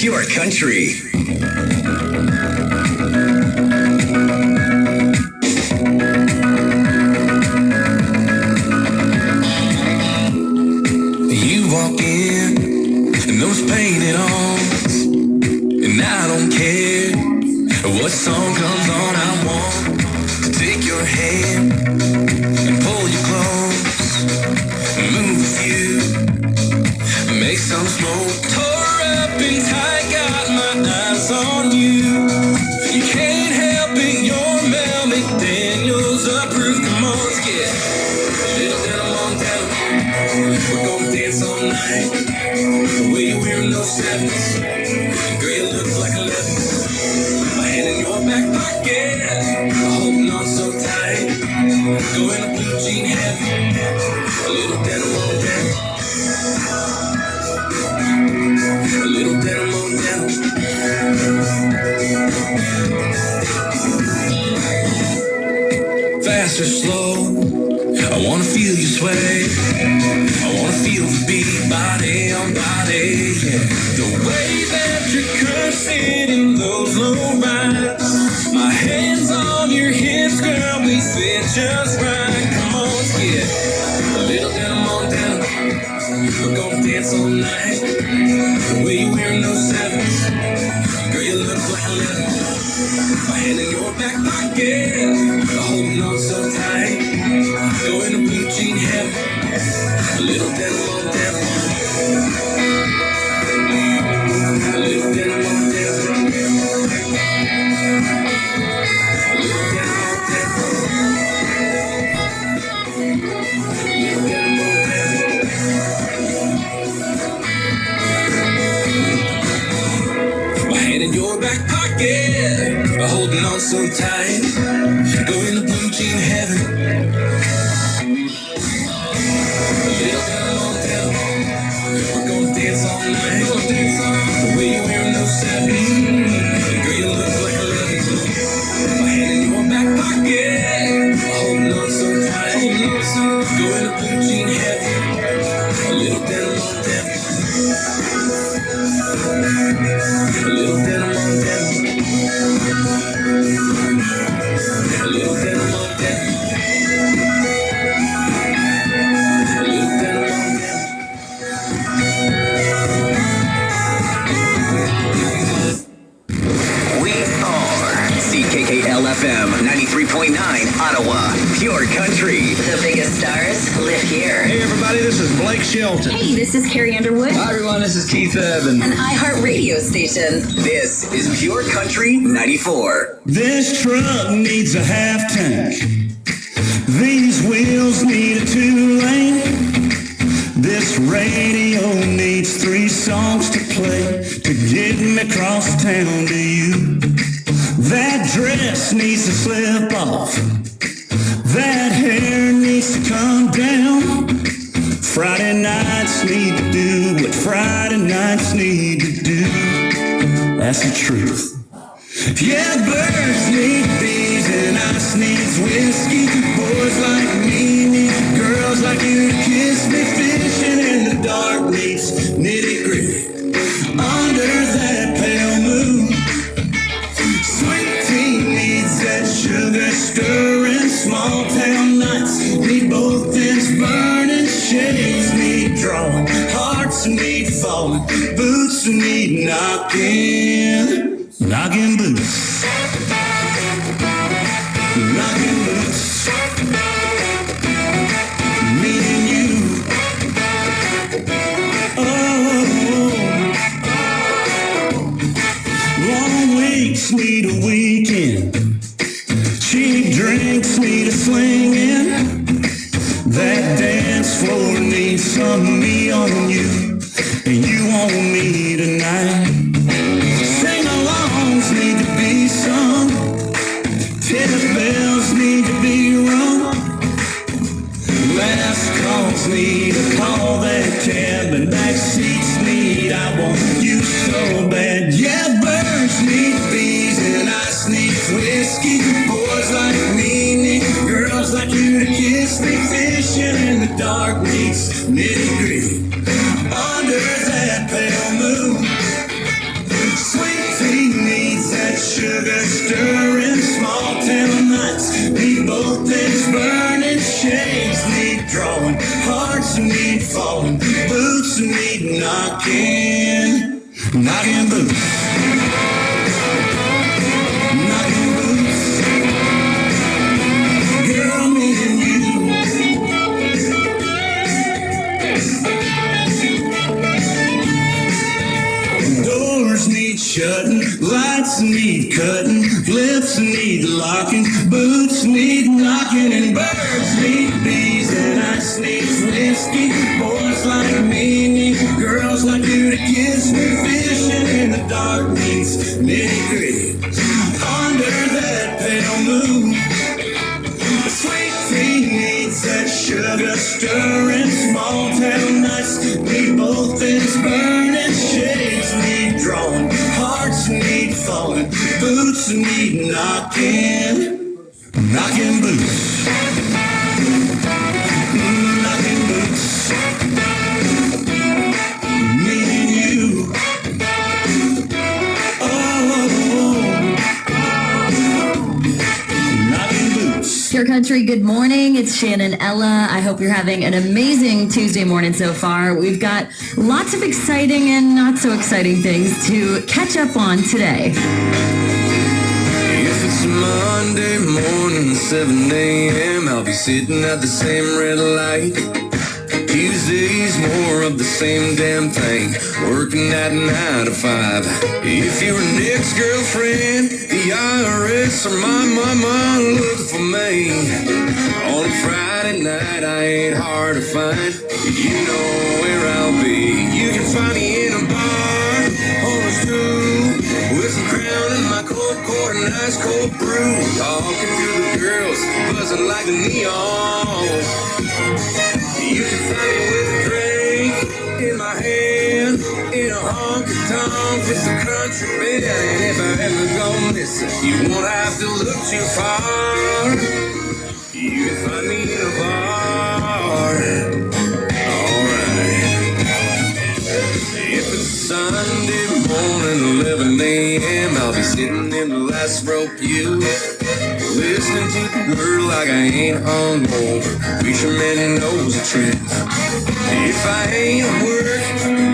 Pure Country. You walk in those painted arms, and I don't care what song comes on. I want to take your hand and pull you close, move with you, make some smoke. Tore up and tight, got my eyes on you. You can't help it, you're Mel McDaniels approved. Come on, let's get a little down on down. We're gonna dance all night. The way you're wearing those sevens, girl, you look like 11. My hand in your back pocket, holding on so tight. Going to blue jean heaven, a little denim on denim. A little denim on denim. Fast or slow, I wanna feel you sway. I wanna feel the beat, body on body, yeah. The way that you're cursing in those low rides. My hands on your hips, girl, we fit just right. Come on, let's get a little denim on denim. We're gonna dance all night. The way you're wearing those sevens, girl, you look like 11. My hand in your back pocket, holding on so tight. Going to blue jean heaven, a little denim on denim. A little denim on denim. A little denim on denim. A little denim on denim. My hand in your back pocket, holding on so tight. Going to blue jean heaven. We're gonna dance all night. The way you're wearing those sevens, girl, you look like 11. My hand in your back pocket, holding on so tight. Going to blue jean heaven, a little denim on denim. A little denim on denim. A little denim on denim. A little denim on denim. We are CKKL-FM 93.9 Ottawa, Pure Country. The biggest stars live here. Hey everybody, this is Blake Shelton. Hey, this is Carrie Underwood. Hi everyone, this is Keith Urban. An iHeartRadio station. This is Pure Country 94. This truck needs a half tank. These wheels need a 2-lane. This radio needs 3 songs to play to get me across town to you. That dress needs to slip off. That hair needs to come down. Friday nights need to do what Friday nights need to do. That's the truth. Yeah, birds need bees and ice needs whiskey. Boys like me need girls like you to kiss me. Fishing in the dark needs nitty gritty. Under that pale moon, sweet tea needs that sugar stirring. Small town nights need both ends burning. Shades need drawing, hearts need falling, boots need knocking. Knocking boots. Knocking boots. Me and you. Oh. Long weeks need a weekend. Cheap drinks need a swinging. That dance floor needs some of me on you. And you on me tonight. Sing-alongs need to be sung. Tennis bells need to be rung. Last calls need a call. That cab and back seats need I want you so bad. Yeah, birds need bees and ice needs whiskey. Boys like me need girls like you to kiss me. Fishing in the dark needs nitty gritty. Under that pale moon, falling, boots need knocking, knocking boots, knocking boots. Girl, me and you. Doors need shutting, lights need cutting, lips need locking, boots need knocking, and birds need bees, and ice needs whiskey. Boys like me need girls like you to kiss me. Fishing in the dark needs nitty-gritty under that pale moon. The sweet tea needs that sugar stirring. Small town nights need both ends burning. Shades need drawing, hearts need falling, boots need knocking, knocking boots, knocking boots. Me and you. Pure Country, good morning. It's Shannon Ella. I hope you're having an amazing Tuesday morning so far. We've got lots of exciting and not so exciting things to catch up on today. If it's a Monday morning, 7 a.m., I'll be sitting at the same red light. Tuesday's more of the same damn thing, working at 9 to 5. If you're an ex-girlfriend, the IRS or my mama look for me. On a Friday night, I ain't hard to find. You know where I'll be. You can find me in a bar on a stool with some Crown in my cold quart and ice cold brew, talking to the girls, buzzing like a neon. You can find me with a drink in my hand, in a honky-tonk with the country band. And if I ever go missing, you won't have to look too far. You can find me in a bar. Alright. If it's Sunday morning, 11 a.m., I'll be sitting in the last row pew, listening to the girl like I ain't hungover. Fisherman, he knows the truth. If I ain't at work,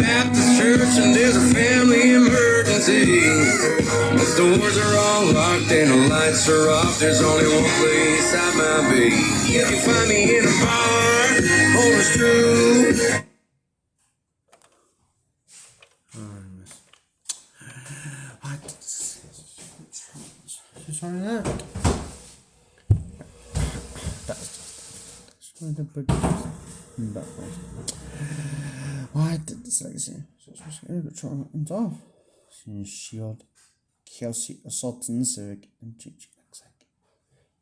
Baptist church, and there's a family emergency, the doors are all locked and the lights are off, there's only one place I might be. You can find me in a bar or a stool. Sorry that. That's the big backwards. Why did this like say? So it's going to try and off. Shield Kelsey assaulting Zurich and Gigi looks like.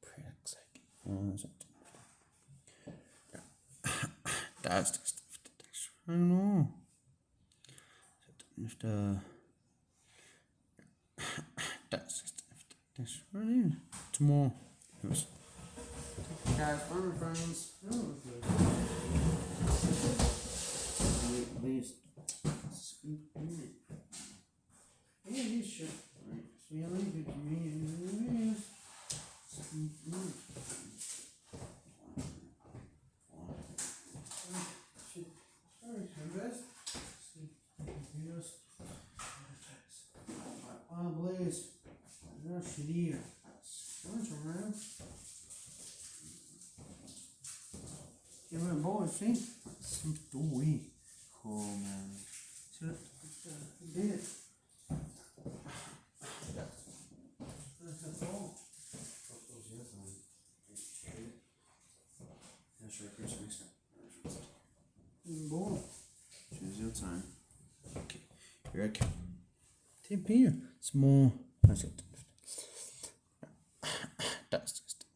Pretty looks like. That's the stuff. I don't know. If the that's the stuff. That's right. Tomorrow. Yes. Guys, my friends. At least. Yeah, you should. Right. So you leave it to me. Sorry, best. Blaze. Rush it here. What's around? Give it a boy, see? Some doughy. Oh man. See that? I did it. That's all. That's right, Chris. Boy. Choose your time. Okay. Here I come. Tip here. Small. That's it. That's just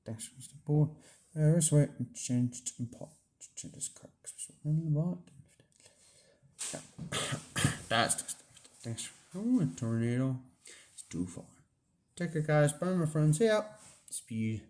that's just the board. This way and changed and pot to this cracks. That's just thanks. Oh, a tornado. It's too far. Take care, guys. Bye, my friends. See ya. Speed.